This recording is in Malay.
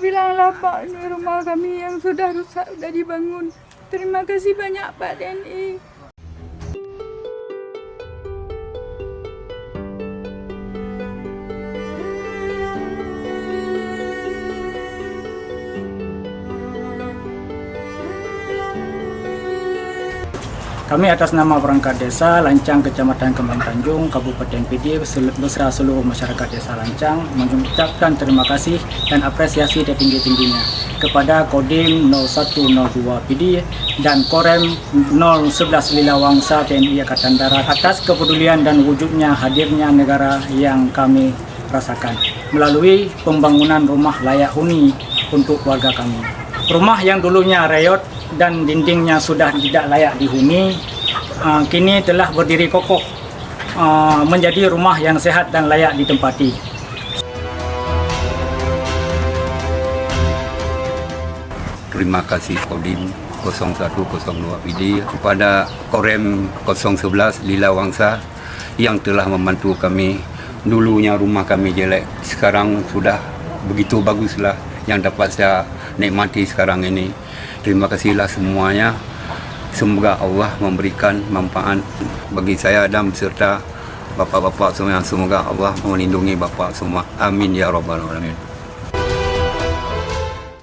bilanglah Pak, ini rumah kami yang sudah rusak, sudah dibangun. Terima kasih banyak Pak TNI. Kami atas nama perangkat desa Lancang, Kecamatan Kembang Tanjung, Kabupaten PD beserta seluruh masyarakat desa Lancang mengucapkan terima kasih dan apresiasi setinggi-tingginya kepada Kodim 0102 PD dan Korem 011 Lila Wangsa TNI Angkatan Darat atas kepedulian dan wujudnya hadirnya negara yang kami rasakan melalui pembangunan rumah layak huni untuk warga kami. Rumah yang dulunya reot dan dindingnya sudah tidak layak dihuni, kini telah berdiri kokoh menjadi rumah yang sehat dan layak ditempati. Terima kasih Kodim 0102 PD kepada Korem 011 Lila Wangsa yang telah membantu kami. Dulunya rumah kami jelek, sekarang sudah begitu baguslah yang dapat saya nikmati sekarang ini. Terima kasihlah semuanya. Semoga Allah memberikan manfaat bagi saya dan beserta bapak-bapak semua. Semoga Allah melindungi bapak semua. Amin ya rabbal alamin.